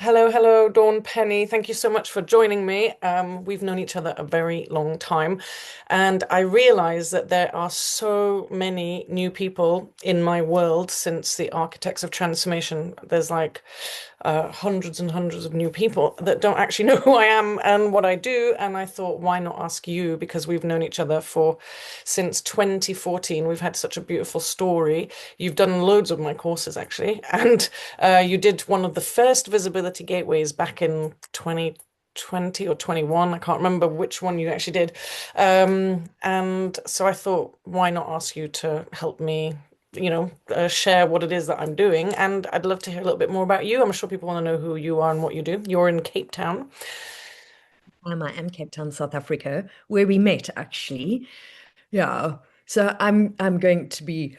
Hello, hello, Dawn Penny. Thank you so much for joining me. We've known each other a very long time, and I realize that there are so many new people in my world since the Architects of Transformation. There's like hundreds and hundreds of new people that don't actually know who I am and what I do. And I thought, why not ask you? Because we've known each other for since 2014. We've had such a beautiful story. You've done loads of my courses actually, and you did one of the first visibility gateways back in 2020 or 21. I can't remember which one you actually did. And so I thought, why not ask you to help me, share what it is that I'm doing. And I'd love to hear a little bit more about you. I'm sure people want to know who you are and what you do. You're in Cape Town. I am Cape Town, South Africa, where we met actually. Yeah. So I'm going to be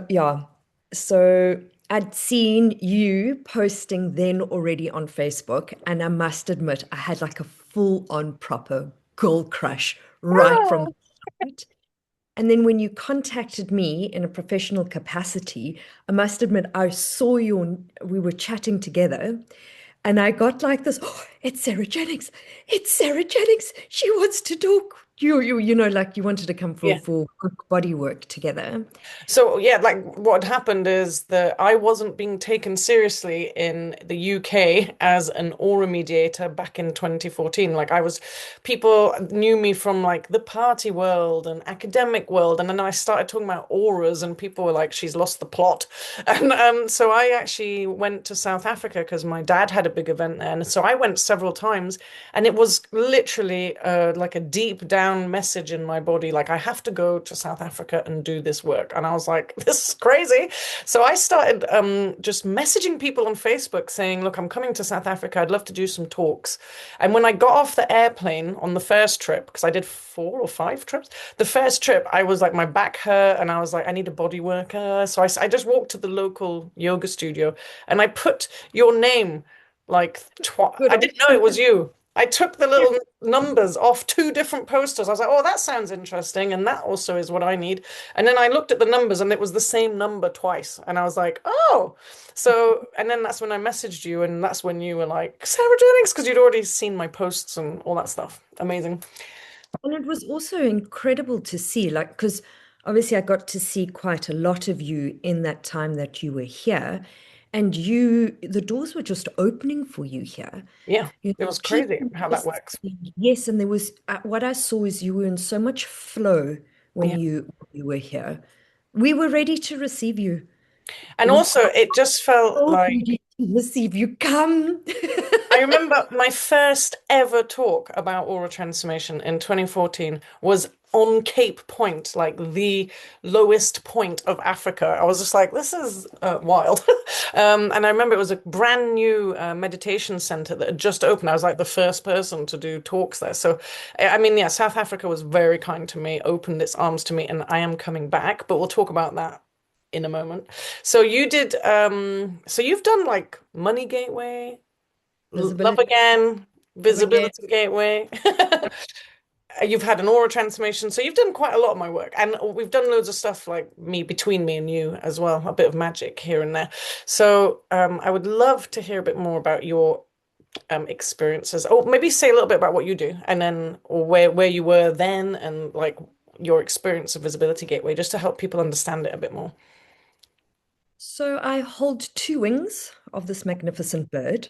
yeah. So I'd seen you posting then already on Facebook, and I must admit I had like a full-on proper girl crush right from the Oh, start. And then when you contacted me in a professional capacity, I must admit I saw you, we were chatting together, and I got like this, oh, it's Sarah Jennings. It's Sarah Jennings. She wants to talk. Like you wanted to come for yeah. body work together. So yeah, like what happened is that I wasn't being taken seriously in the UK as an aura mediator back in 2014. People knew me from like the party world and academic world, and then I started talking about auras, and people were like, "She's lost the plot." And so I actually went to South Africa because my dad had a big event there, and so I went several times, and it was literally like a deep down message in my body, like I have to go to South Africa and do this work. And I was like, this is crazy. So I started just messaging people on Facebook saying, look, I'm coming to South Africa. I'd love to do some talks. And when I got off the airplane on the first trip, because I did 4 or 5 trips, the first trip, I was like, my back hurt, and I was like, I need a body worker. So I just walked to the local yoga studio and I put your name like twice. Good I on didn't know it was you. I took the you. little numbers off 2 different posters. I was like, oh, that sounds interesting. And that also is what I need. And then I looked at the numbers and it was the same number twice. And I was like, oh. So, and then that's when I messaged you. And that's when you were like, Sarah Jennings, because you'd already seen my posts and all that stuff. Amazing. And it was also incredible to see, like, because obviously I got to see quite a lot of you in that time that you were here, and the doors were just opening for you here. Yeah, You it know, was crazy people how that just, works. yes, and there was what I saw is you were in so much flow when Yeah. you were here. We were ready to receive you. And We also, it just felt so like ready to receive you. Come. I remember my first ever talk about aura transformation in 2014 was on Cape Point, like the lowest point of Africa. I was just like, this is wild. And I remember it was a brand new meditation center that had just opened. I was like the first person to do talks there. So, I mean, yeah, South Africa was very kind to me, opened its arms to me, and I am coming back, but we'll talk about that in a moment. So you've done like Money Gateway, Love Visibility Again, of again. Visibility Gateway. You've had an aura transformation, so you've done quite a lot of my work, and we've done loads of stuff like me between me and you as well, a bit of magic here and there. So I would love to hear a bit more about your experiences. Oh, maybe say a little bit about what you do, and then or where you were then, and like your experience of Visibility Gateway, just to help people understand it a bit more. So I hold two wings of this magnificent bird.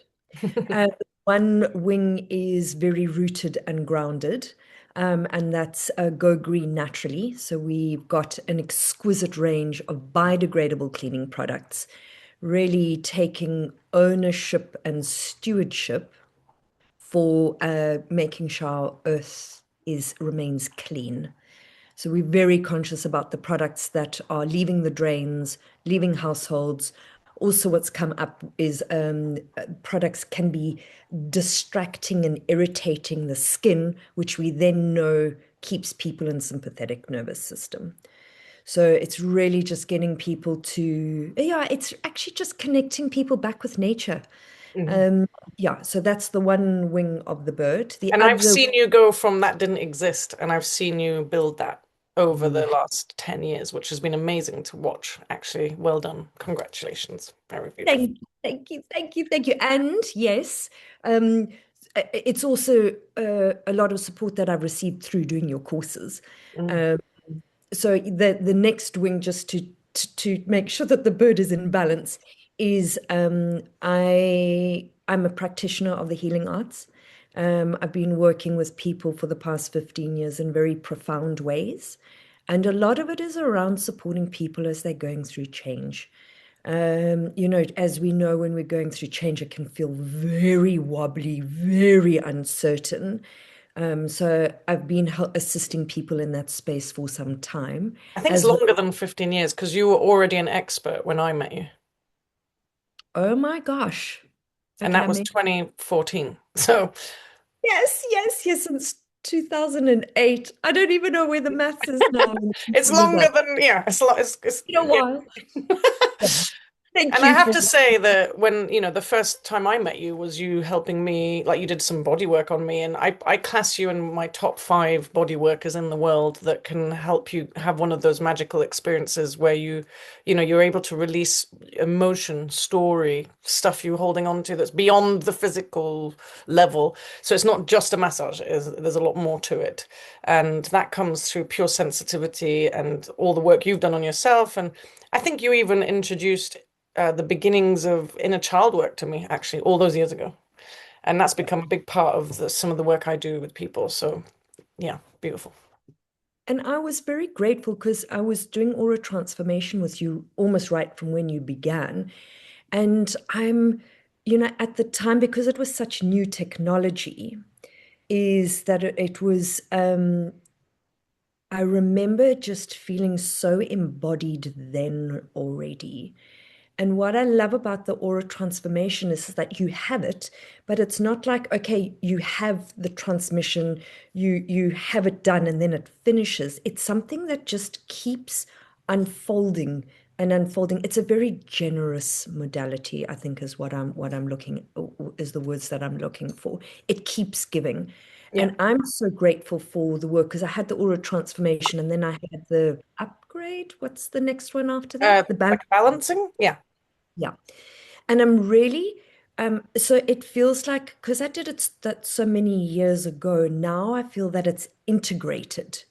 One wing is very rooted and grounded, and that's Go Green Naturally. So we've got an exquisite range of biodegradable cleaning products, really taking ownership and stewardship for making sure our earth is remains clean. So we're very conscious about the products that are leaving the drains, leaving households. Also, what's come up is products can be distracting and irritating the skin, which we then know keeps people in sympathetic nervous system. So it's really just getting people to, yeah, it's actually just connecting people back with nature. Mhm. Um, yeah, so that's the one wing of the bird. The And I've other seen you go from that didn't exist, and I've seen you build that. over You the last 10 years, which has been amazing to watch, actually. Well done. Congratulations. Very beautiful. thank you, thank you, thank you, thank you. And yes, um, it's also a lot of support that I've received through doing your courses. Mm. Um, so the next wing, just to make sure that the bird is in balance, is I'm a practitioner of the healing arts. I've been working with people for the past 15 years in very profound ways. And a lot of it is around supporting people as they're going through change. As we know, when we're going through change, it can feel very wobbly, very uncertain. So I've been assisting people in that space for some time, I think it's as well. longer than 15 years because you were already an expert when I met you. Oh my gosh. And Okay, that was 2014. So yes, yes, yes, since 2008. I don't even know where the maths is now. it's Was longer that? than, yeah, it's You know yeah. what? Yeah. Thank And I you have for to say that when, the first time I met you was you helping me, like you did some body work on me, and I class you in my top 5 body workers in the world that can help you have one of those magical experiences where you're able to release emotion, story, stuff you're holding on to that's beyond the physical level. So it's not just a massage, there's a lot more to it. And that comes through pure sensitivity and all the work you've done on yourself. And I think you even introduced the beginnings of inner child work to me, actually, all those years ago. And that's become a big part of some of the work I do with people. So, yeah, beautiful. And I was very grateful because I was doing aura transformation with you almost right from when you began. And at the time, because it was such new technology, is that it was, I remember just feeling so embodied then already. And what I love about the aura transformation is that you have it, but it's not like, okay, you have the transmission, you have it done and then it finishes. It's something that just keeps unfolding and unfolding. It's a very generous modality, I think, is what I'm looking is the words that I'm looking for. It keeps giving. Yeah. And I'm so grateful for the work because I had the aura transformation and then I had the upgrade. What's the next one after that? The balance. Like balancing? Yeah. Yeah. And I'm really, so it feels like, because I did it that so many years ago, now I feel that it's integrated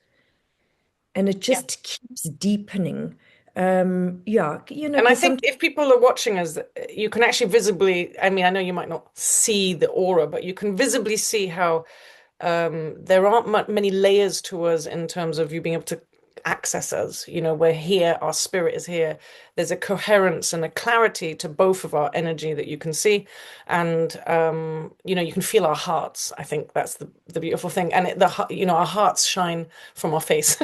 and it Yeah. just keeps deepening. Yeah, And I because think if people are watching us, you can actually visibly, I mean, I know you might not see the aura, but you can visibly see how there aren't many layers to us in terms of you being able to access us. We're here, our spirit is here. There's a coherence and a clarity to both of our energy that you can see. And, you can feel our hearts. I think that's the beautiful thing. And our hearts shine from our face.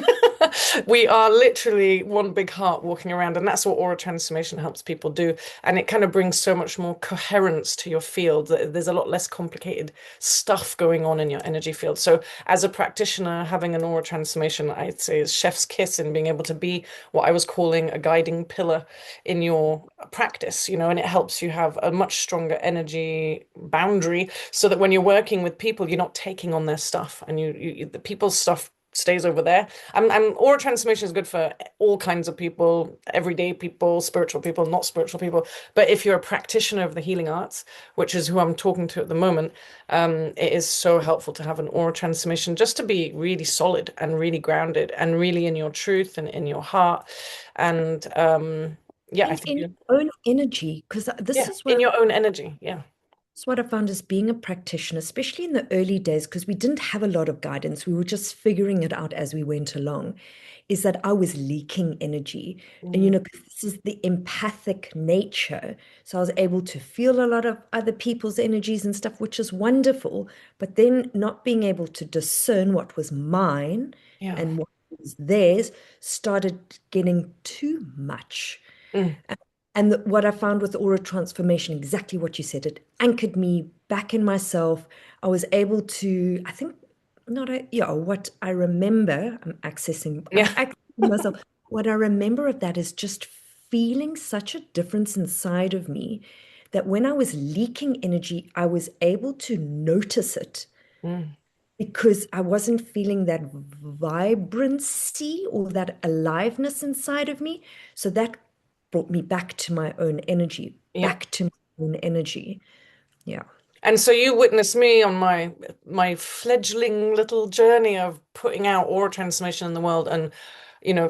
We are literally one big heart walking around, and that's what aura transformation helps people do. And it kind of brings so much more coherence to your field. There's a lot less complicated stuff going on in your energy field. So, as a practitioner, having an aura transformation, I'd say, is chef's kiss in being able to be what I was calling a guiding pillar in your practice, and it helps you have a much stronger energy boundary so that when you're working with people, you're not taking on their stuff and the people's stuff stays over there. And aura transformation is good for all kinds of people, everyday people, spiritual people, not spiritual people. But if you're a practitioner of the healing arts, which is who I'm talking to at the moment, it is so helpful to have an aura transformation just to be really solid and really grounded and really in your truth and in your heart. And yeah, I and think in you, your own energy, because this yeah, is in your own energy. Yeah. what I found as being a practitioner, especially in the early days, because we didn't have a lot of guidance, we were just figuring it out as we went along, is that I was leaking energy. And, Mm, 'cause this is the empathic nature. So I was able to feel a lot of other people's energies and stuff, which is wonderful. But then not being able to discern what was mine yeah. and what was theirs started getting too much. Mm, And what I found with aura transformation, exactly what you said, it anchored me back in myself. I was able to, I think, not a, yeah, what I remember, I'm yeah. accessing myself. What I remember of that is just feeling such a difference inside of me that when I was leaking energy, I was able to notice it Mm. because I wasn't feeling that vibrancy or that aliveness inside of me. So that brought me back to my own energy, Yeah. back to my own energy. Yeah. And so you witnessed me on my fledgling little journey of putting out aura transformation in the world, and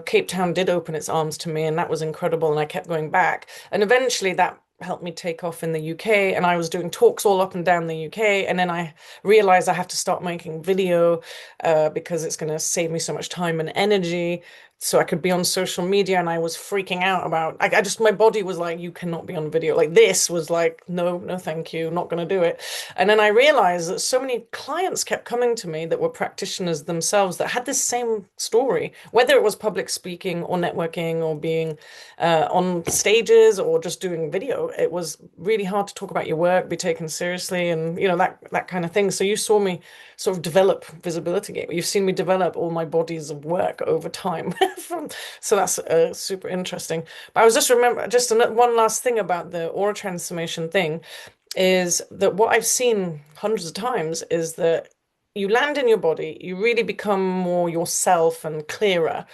Cape Town did open its arms to me, and that was incredible, and I kept going back, and eventually that helped me take off in the UK, and I was doing talks all up and down the UK, and then I realized I have to start making video because it's going to save me so much time and energy. So I could be on social media, and I was freaking out about I just my body was like, you cannot be on video. Like this was like, no, no, thank you, not going to do it. And then I realized that so many clients kept coming to me that were practitioners themselves that had this same story, whether it was public speaking or networking or being on stages or just doing video. It was really hard to talk about your work, be taken seriously, and that kind of thing. So you saw me sort of develop visibility gateway. You've seen me develop all my bodies of work over time. So that's super interesting. But I was just remember just one last thing about the aura transformation thing is that what I've seen hundreds of times is that you land in your body, you really become more yourself and clearer,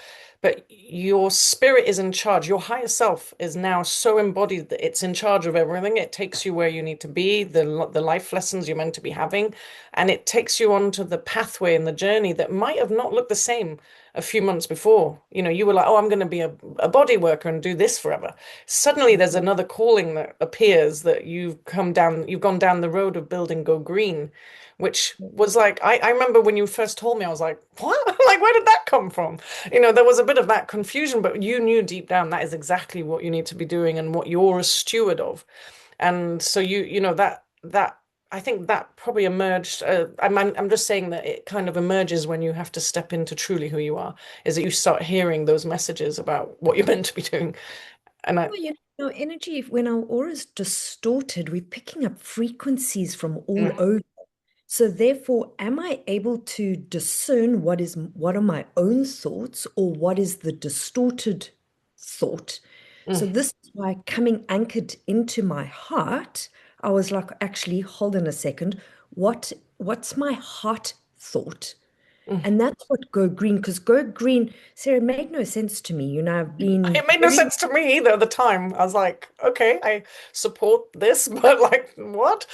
but your spirit is in charge. Your higher self is now so embodied that it's in charge of everything. It takes you where you need to be, the life lessons you're meant to be having, and it takes you onto the pathway and the journey that might have not looked the same a few months before. You were like, oh, I'm going to be a body worker and do this forever. Suddenly there's another calling that appears that you've gone down the road of building Go Green, which was like, I remember when you first told me, I was like, what? Like, where did that come from? There was a bit of that confusion, but you knew deep down that is exactly what you need to be doing and what you're a steward of. And so that I think that probably emerged. I'm just saying that it kind of emerges when you have to step into truly who you are, is that you start hearing those messages about what you're meant to be doing. And I, Well, energy, when our aura is distorted, we're picking up frequencies from all mm, over. So therefore, am I able to discern what are my own thoughts or what is the distorted thought? So mm, this is why coming anchored into my heart, I was like, actually, hold on a second. What's my heart thought? mm. And that's what Go Green, because Go Green, Sarah, made no sense to me. I've been It made no very. sense to me either at the time. I was like, okay, I support this, but like, what?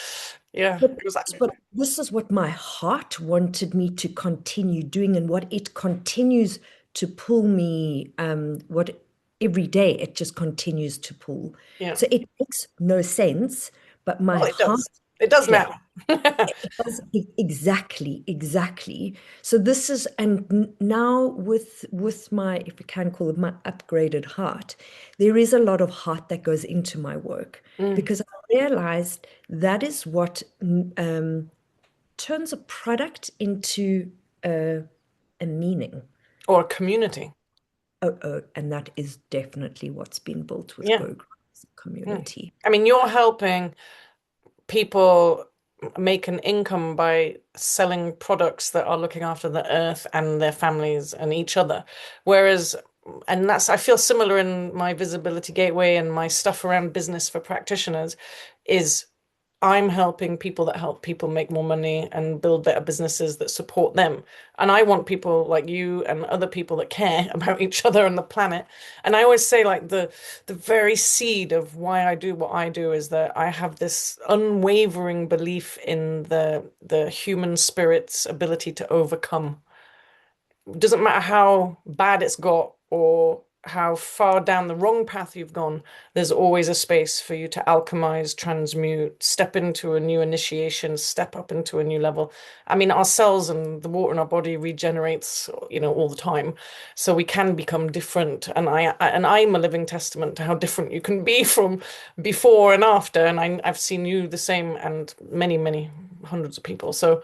Yeah, But, it was like, but this is what my heart wanted me to continue doing, and what it continues to pull me, what every day it just continues to pull. yeah. So it makes no sense, but my Well, it heart, does. It does yeah, now. exactly, exactly. So this is, and now with my, if we can call it my upgraded heart, there is a lot of heart that goes into my work Mm. because I realized that is what turns a product into a meaning. Or a community. Oh, and that is definitely what's been built with Yeah. Go Mm. community. I mean, you're helping people make an income by selling products that are looking after the earth and their families and each other. Whereas, and I feel similar in my visibility gateway and my stuff around business for practitioners is I'm helping people that help people make more money and build better businesses that support them. And I want people like you and other people that care about each other and the planet. And I always say like the very seed of why I do what I do is that I have this unwavering belief in the human spirit's ability to overcome. Doesn't matter how bad it's got or how far down the wrong path you've gone, there's always a space for you to alchemize, transmute, step into a new initiation, step up into a new level. I mean, our cells and the water in our body regenerates, all the time. So we can become different. And I'm a living testament to how different you can be from before and after. And I've seen you the same and many, many hundreds of people. So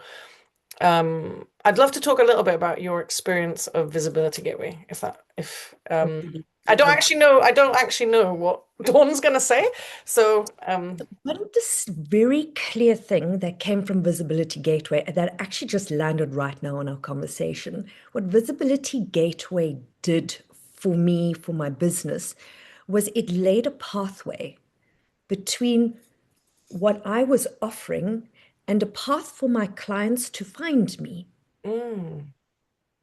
I'd love to talk a little bit about your experience of Visibility Gateway, if I don't actually know what Dawn's gonna say. So One this very clear thing that came from Visibility Gateway that actually just landed right now in our conversation. What Visibility Gateway did for me, for my business, was it laid a pathway between what I was offering and a path for my clients to find me. Mm,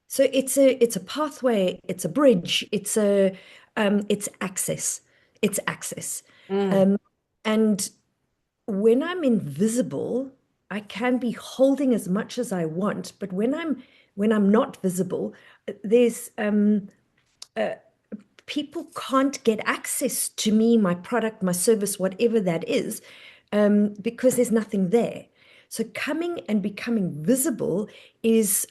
So it's a pathway, it's a bridge, it's access. It's access. mm. Um, and when I'm invisible, I can be holding as much as I want, but when I'm not visible, there's people can't get access to me, my product, my service, whatever that is, because there's nothing there. So coming and becoming visible is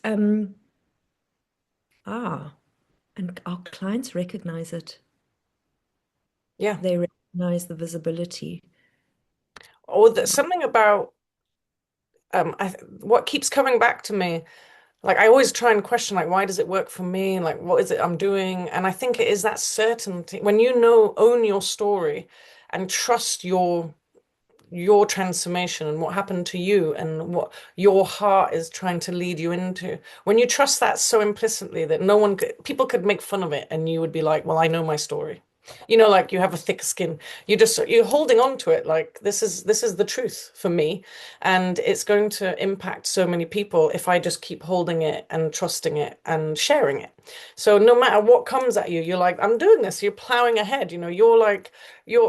ah, and our clients recognize it. Yeah. They recognize the visibility. Or something about what keeps coming back to me. Like I always try and question, like, why does it work for me? Like, what is it I'm doing? And I think it is that certainty when you know, own your story and trust your transformation and what happened to you and what your heart is trying to lead you into. When you trust that so implicitly that no one could, people could make fun of it and you would be like, well, I know my story. You know, like you have a thick skin. You're holding on to it like this is the truth for me. And it's going to impact so many people if I just keep holding it and trusting it and sharing it. So no matter what comes at you, you're like, I'm doing this. You're plowing ahead. You know, you're like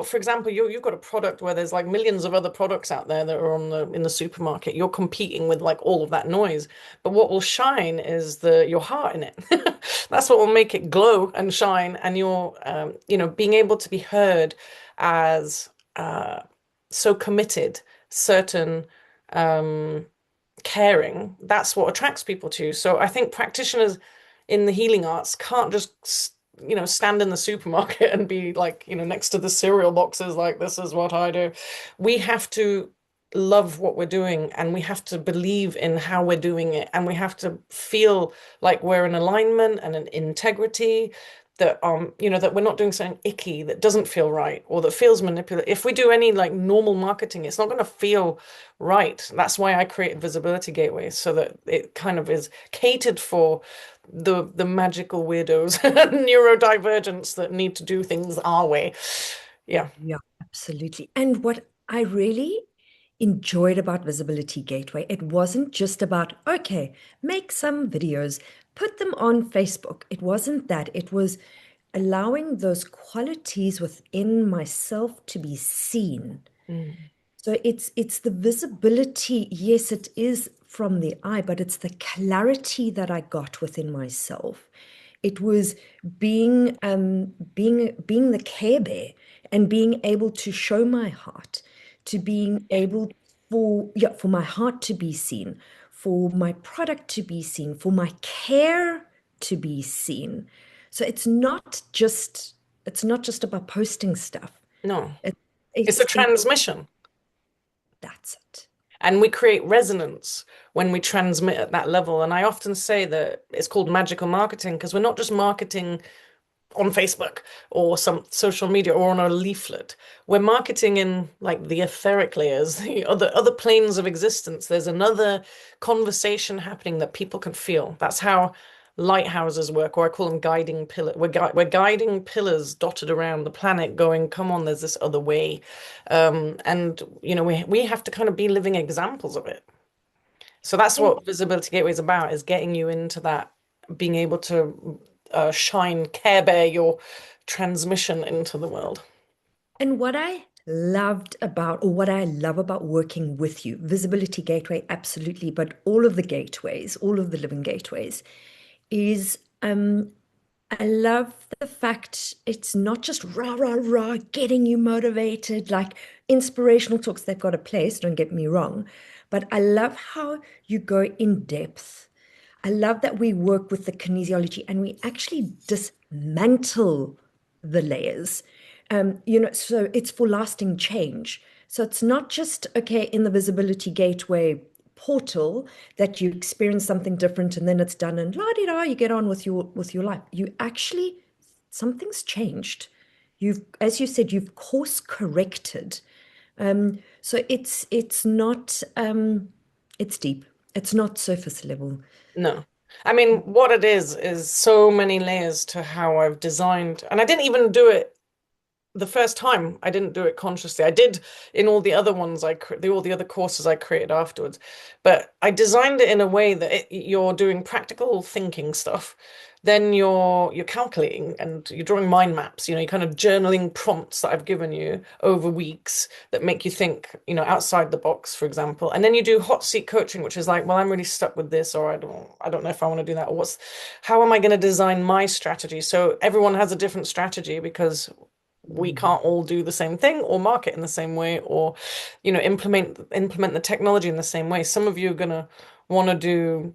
for example, you've got a product where there's like millions of other products out there that are on the in the supermarket. You're competing with like all of that noise. But what will shine is your heart in it. That's what will make it glow and shine. And being able to be heard as so committed, certain, um, caring, that's what attracts people to you. So I think practitioners in the healing arts can't just, stand in the supermarket and be like, next to the cereal boxes, like, this is what I do. We have to love what we're doing and we have to believe in how we're doing it and we have to feel like we're in alignment and an integrity that we're not doing something icky that doesn't feel right or that feels manipulative. If we do any like normal marketing, it's not going to feel right. That's why I created visibility gateways so that it kind of is catered for the magical weirdos neurodivergents that need to do things our way. Yeah. Yeah, absolutely. And what I really enjoyed about Visibility Gateway, it wasn't just about, okay, make some videos, put them on Facebook. It wasn't that. It was allowing those qualities within myself to be seen. Mm. So it's the visibility. Yes, it is from the eye, but it's the clarity that I got within myself. It was being the care bear and being able to show my heart, to being able for my heart to be seen, for my product to be seen, for my care to be seen. So it's not just about posting stuff. No, It, it's a it's transmission. that's it. And we create resonance when we transmit at that level. And I often say that it's called magical marketing because we're not just marketing on Facebook or some social media or on a leaflet. We're marketing in like the etheric layers, the other planes of existence. There's another conversation happening that people can feel. That's how lighthouses work, or I call them guiding pillars. We're guiding pillars dotted around the planet, going, "Come on, there's this other way," and we have to kind of be living examples of it. So that's And what Visibility Gateway is about, is getting you into that, being able to shine, care bear your transmission into the world. and what I loved about, or what I love about working with you, Visibility Gateway, absolutely, but all of the gateways, all of the living gateways, is I love the fact it's not just rah, rah, rah, getting you motivated, like inspirational talks, they've got a place, don't get me wrong. But I love how you go in depth. I love that we work with the kinesiology and we actually dismantle the layers. So it's for lasting change. So it's not just, okay, in the visibility gateway portal that you experience something different and then it's done and la di da, you get on with your life. You actually, something's changed. As you said, you've course corrected. So it's not it's deep. It's not surface level. No. I mean, what it is so many layers to how I've designed, and I didn't even do it the first time I didn't do it consciously. I did in all the other ones all the other courses I created afterwards, but I designed it in a way that you're doing practical thinking stuff, then you're calculating and you're drawing mind maps. You're kind of journaling prompts that I've given you over weeks that make you think, outside the box, for example. And then you do hot seat coaching, which is like, well, I'm really stuck with this, or I don't know if I want to do that, or how am I going to design my strategy? So everyone has a different strategy because we Mm. can't all do the same thing or market in the same way or implement the technology in the same way. Some of you are going to want to do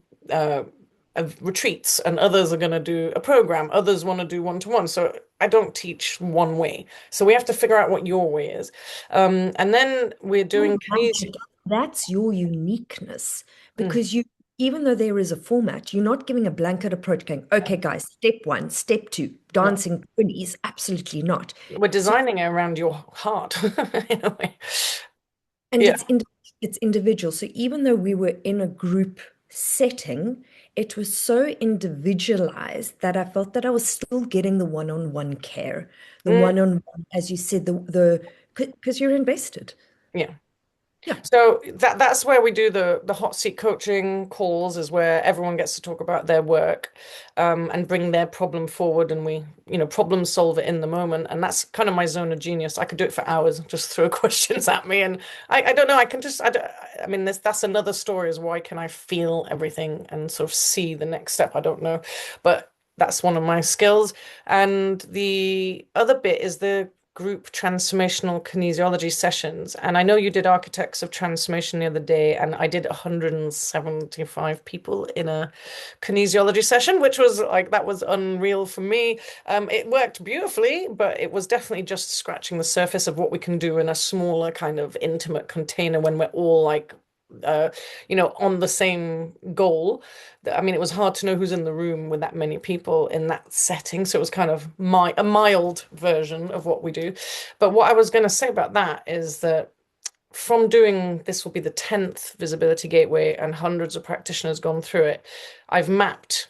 retreats and others are going to do a program, others want to do one-to-one. So I don't teach one way, so we have to figure out what your way is. And then we're I doing like kinesis. it. That's your uniqueness Mm, because even though there is a format, you're not giving a blanket approach going, okay, guys, step one, step two, no, dancing 20s. Absolutely not. we're So, designing it around your heart in a way. and Yeah. it's individual. So even though we were in a group setting, it was so individualized that I felt that I was still getting the one-on-one care, the Mm, one-on-one, as you said, because you're invested. yeah. Yeah. So that's where we do the hot seat coaching calls, is where everyone gets to talk about their work, and bring their problem forward, and we, problem solve it in the moment. And that's kind of my zone of genius. I could do it for hours, just throw questions at me, and I don't know. I can just I mean, that's another story. Is why can I feel everything and sort of see the next step? I don't know, but that's one of my skills. And the other bit is the group transformational kinesiology sessions. And I know you did Architects of Transformation the other day, and I did 175 people in a kinesiology session, which was like, that was unreal for me. It worked beautifully, but it was definitely just scratching the surface of what we can do in a smaller kind of intimate container when we're all like uh, on the same goal. I mean, it was hard to know who's in the room with that many people in that setting. So it was kind of a mild version of what we do. But what I was going to say about that is that from doing this will be the 10th visibility gateway and hundreds of practitioners gone through it, I've mapped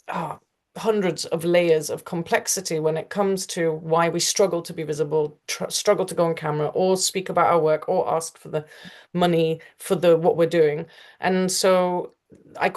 oh, hundreds of layers of complexity when it comes to why we struggle to be visible, struggle to go on camera, or speak about our work, or ask for the money for the what we're doing. And so I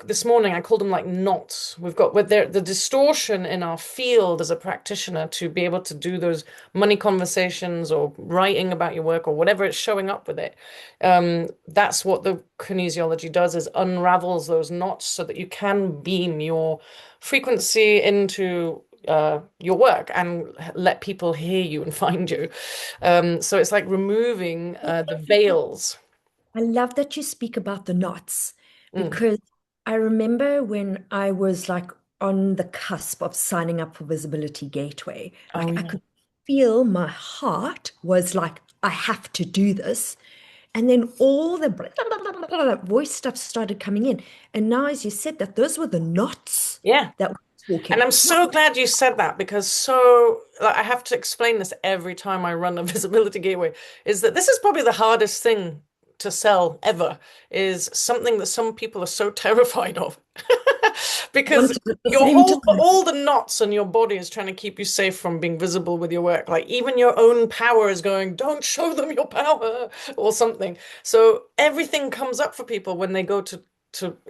this morning I called them like knots. We've got with the distortion in our field as a practitioner to be able to do those money conversations or writing about your work or whatever it's showing up with it. That's what the kinesiology does, is unravels those knots so that you can beam your frequency into your work and let people hear you and find you. So it's like removing the veils. I love that you speak about the knots Mm. because I remember when I was like on the cusp of signing up for Visibility Gateway, Oh like I yeah. could feel my heart was like, I have to do this. And then all the voice stuff started coming in. And now, as you said, that those were the knots Yeah. that were And talking. I'm so glad you said that, because so like, I have to explain this every time I run a visibility gateway, is that this is probably the hardest thing to sell ever, is something that some people are so terrified of. Because Wanted at the your same whole time. all the knots in your body is trying to keep you safe from being visible with your work. Like even your own power is going, don't show them your power or something. So everything comes up for people when they go to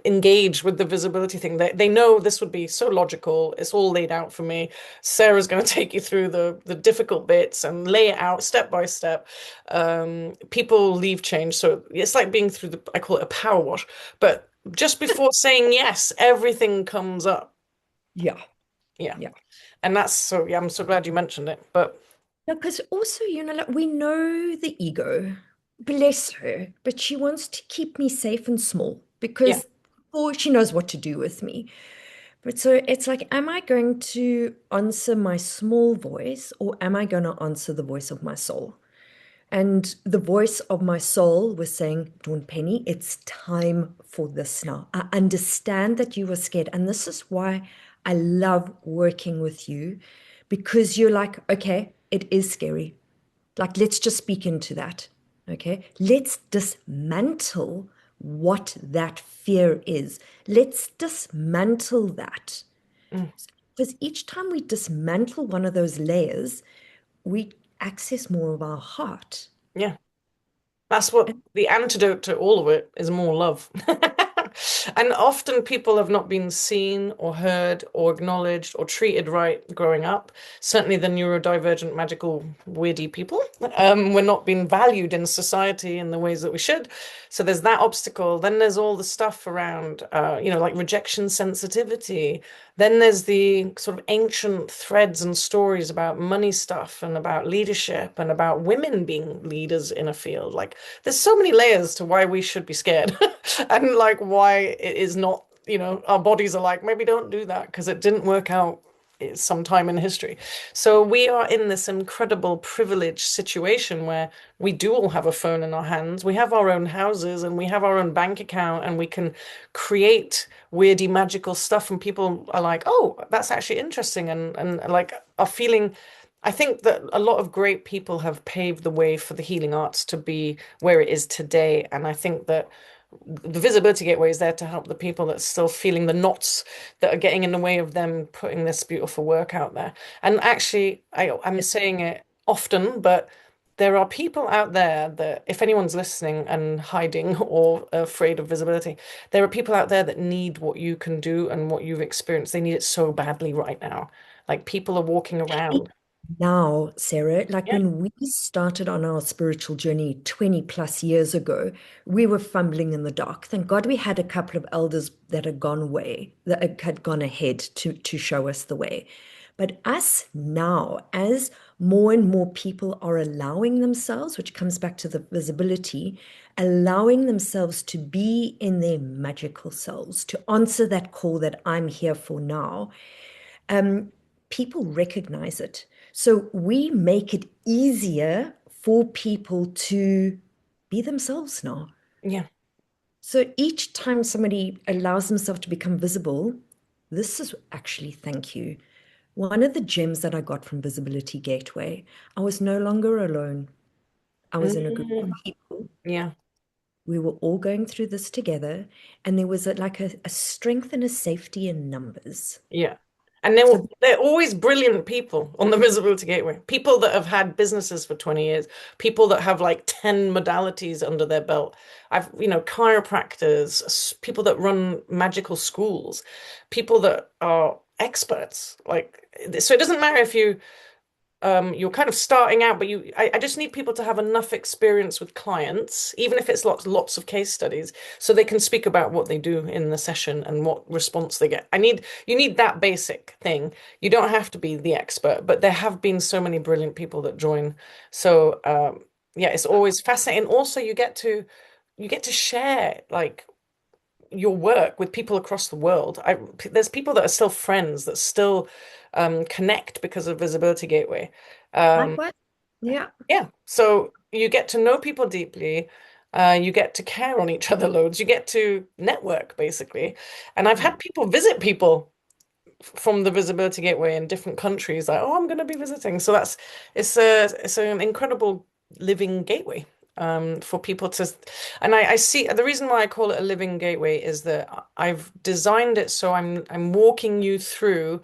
engage with the visibility thing. They know this would be so logical. It's all laid out for me. Sarah's going to take you through the difficult bits and lay it out step by step. People leave change. So it's like being through I call it a power wash. But just before saying yes, everything comes up. Yeah, Yeah. yeah. And that's so, yeah, I'm so glad you mentioned it. But Because also, like we know the ego, bless her, but she wants to keep me safe and small yeah. because, or she knows what to do with me. But so it's like, am I going to answer my small voice or am I going to answer the voice of my soul? And the voice of my soul was saying, Dawn Penny, it's time for this now. I understand that you were scared. And this is why I love working with you because you're like, okay, it is scary. Like, let's just speak into that. Okay. Let's dismantle what that fear is. Let's dismantle that. Mm. Because each time we dismantle one of those layers, we access more of our heart. Yeah. That's what the antidote to all of it is, more love. And often people have not been seen or heard or acknowledged or treated right growing up. Certainly the neurodivergent, magical, weirdy people. We're not being valued in society in the ways that we should. So there's that obstacle. Then there's all the stuff around, like rejection sensitivity. Then there's the sort of ancient threads and stories about money stuff and about leadership and about women being leaders in a field. Like, there's so many layers to why we should be scared and like why it is not, our bodies are like, maybe don't do that because it didn't work out sometime in history. So we are in this incredible privileged situation where we do all have a phone in our hands. We have our own houses and we have our own bank account and we can create weirdy magical stuff and people are like, oh, that's actually interesting and like are feeling. I think that a lot of great people have paved the way for the healing arts to be where it is today. And I think that the visibility gateway is there to help the people that's still feeling the knots that are getting in the way of them putting this beautiful work out there. And actually, I'm saying it often, but there are people out there that, if anyone's listening and hiding or afraid of visibility, there are people out there that need what you can do and what you've experienced. They need it so badly right now. Like people are walking around. Now, Sarah, like Yeah. when we started on our spiritual journey 20 plus years ago, we were fumbling in the dark. Thank God we had a couple of elders that had gone way, that had gone ahead to show us the way. But us now, as more and more people are allowing themselves, which comes back to the visibility, allowing themselves to be in their magical selves, to answer that call that I'm here for now, um, people recognize it. So we make it easier for people to be themselves now. Yeah. So each time somebody allows themselves to become visible, this is actually thank you. One of the gems that I got from Visibility Gateway, I was no longer alone. I was in a group of Mm, people. yeah. We were all going through this together, and there was a strength and a safety in numbers. Yeah. And So they're always brilliant people on the Visibility Gateway. People that have had businesses for 20 years, people that have like 10 modalities under their belt. Chiropractors, people that run magical schools, people that are experts. Like, so it doesn't matter if you're kind of starting out, but I just need people to have enough experience with clients, even if it's lots of case studies, so they can speak about what they do in the session and what response they get. You need that basic thing. You don't have to be the expert, but there have been so many brilliant people that join. So yeah, it's always fascinating. Also, you get to share like your work with people across the world. There's people that are still friends that still connect because of Visibility Gateway. Um, likewise, yeah. yeah, so you get to know people deeply. You get to care on each other loads. You get to network basically. And I've had people visit people from the Visibility Gateway in different countries. Like, oh, I'm going to be visiting. So it's an incredible living gateway for people to. And I see the reason why I call it a living gateway is that I've designed it so I'm walking you through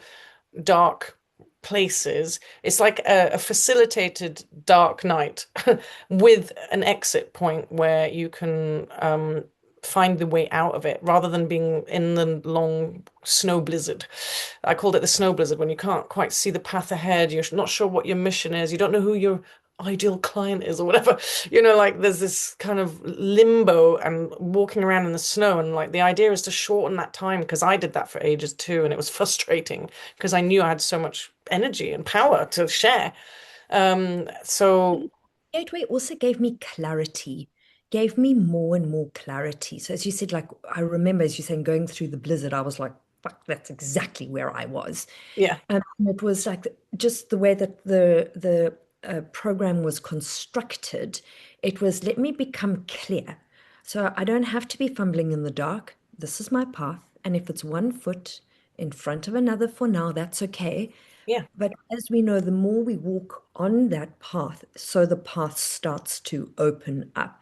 dark places. It's like a facilitated dark night with an exit point where you can find the way out of it rather than being in the long snow blizzard. I called it the snow blizzard when you can't quite see the path ahead. You're not sure what your mission is. You don't know who your ideal client is or whatever. Like there's this kind of limbo and walking around in the snow. And like the idea is to shorten that time because I did that for ages too. And it was frustrating because I knew I had so much energy and power to share. So Gateway also gave me clarity, gave me more and more clarity. So as you said, like I remember as you saying going through the blizzard, I was like, fuck, that's exactly where I was. yeah, And it was like just the way that the program was constructed. It was let me become clear. So I don't have to be fumbling in the dark. This is my path. And if it's 1 foot in front of another for now, that's okay. yeah, But as we know, the more we walk on that path, so the path starts to open up.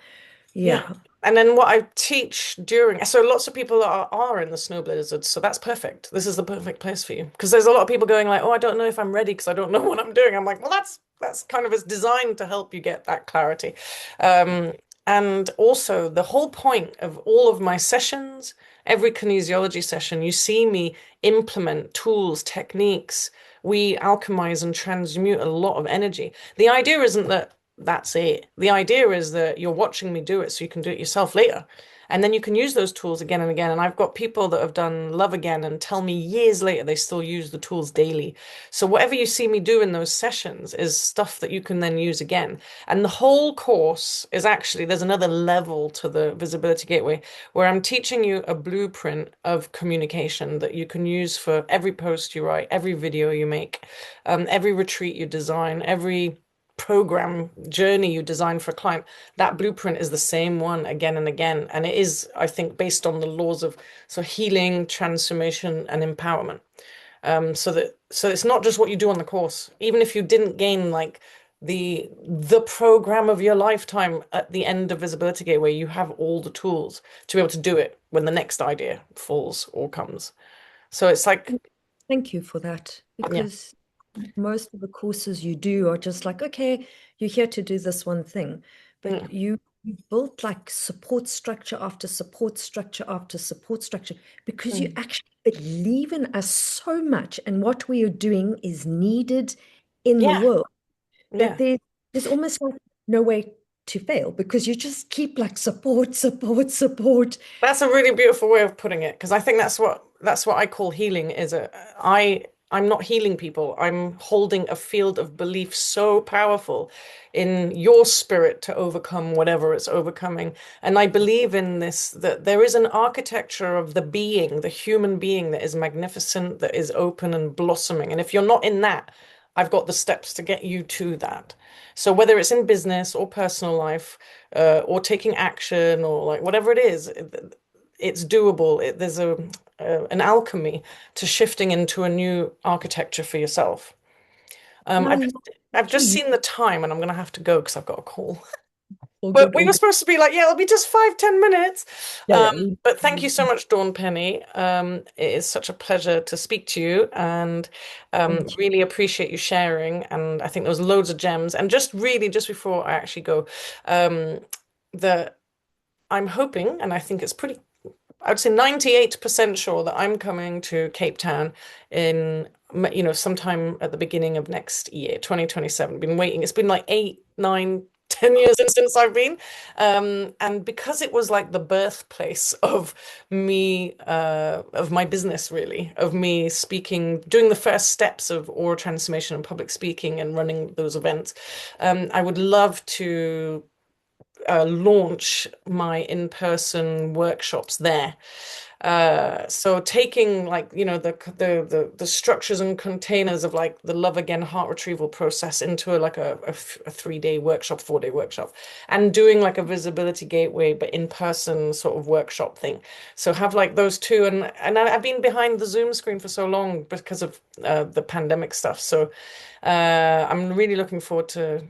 yeah. Yeah. And then what I teach during, so lots of people are in the snow blizzards, so that's perfect. This is the perfect place for you. Because there's a lot of people going like, oh, I don't know if I'm ready because I don't know what I'm doing. I'm like, well, that's kind of it's designed to help you get that clarity. Um, and also the whole point of all of my sessions, every kinesiology session, you see me implement tools, techniques. We alchemize and transmute a lot of energy. The idea isn't that that's it. The idea is that you're watching me do it so you can do it yourself later. And then you can use those tools again and again. And I've got people that have done Love Again and tell me years later they still use the tools daily. So whatever you see me do in those sessions is stuff that you can then use again. And the whole course is actually, there's another level to the Visibility Gateway where I'm teaching you a blueprint of communication that you can use for every post you write, every video you make, every retreat you design, every program journey you design for a client, that blueprint is the same one again and again. And it is, I think, based on the laws of healing, transformation, and empowerment. So it's not just what you do on the course. Even if you didn't gain like the program of your lifetime at the end of Visibility Gateway, you have all the tools to be able to do it when the next idea falls or comes. So it's like, Thank you for that, yeah, because most of the courses you do are just like, okay, you're here to do this one thing, but mm, you built like support structure after support structure after support structure because you mm, actually believe in us so much and what we are doing is needed in the yeah, world that yeah. there's almost like no way to fail because you just keep like support, support, support. That's a really beautiful way of putting it because I think that's what I call healing is I'm not healing people. I'm holding a field of belief so powerful in your spirit to overcome whatever it's overcoming. And I believe in this that there is an architecture of the being, the human being that is magnificent, that is open and blossoming. And if you're not in that, I've got the steps to get you to that. So whether it's in business or personal life, or taking action or like whatever it is, it's doable. There's an alchemy to shifting into a new architecture for yourself. And I I've love just, I've to just you. seen the time and I'm gonna have to go because I've got a call. All But good, we all were good. supposed to be like, yeah, it'll be just 5, 10 minutes. Yeah, Um, yeah. but thank you so much, Dawn Penny. It is such a pleasure to speak to you and Thank you. really appreciate you sharing. And I think there was loads of gems. And just really, just before I actually go, um, the I'm hoping, and I think it's pretty, I would say 98% sure that I'm coming to Cape Town in, sometime at the beginning of next year, 2027. Been waiting. It's been like 8, 9, 10 years since I've been. And because it was like the birthplace of me, of my business, really, of me speaking, doing the first steps of aura transformation and public speaking and running those events, I would love to launch my in-person workshops there. So taking like the structures and containers of like the Love Again Heart Retrieval Process into a 3-day workshop, 4-day workshop, and doing like a Visibility Gateway but in-person sort of workshop thing. So have like those two, and I've been behind the Zoom screen for so long because of the pandemic stuff. So I'm really looking forward to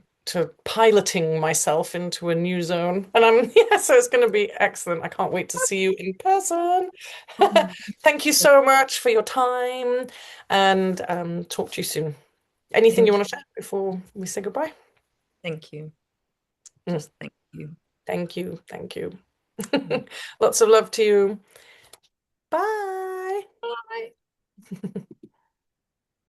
piloting myself into a new zone. And I'm, yeah, so it's going to be excellent. I can't wait to see you in person. Thank you so much for your time and talk to you soon. Anything you Thank want you. to share before we say goodbye? Thank you. Mm, Just thank you. thank you. Thank you. Mm. Lots of love to you. Bye. Bye.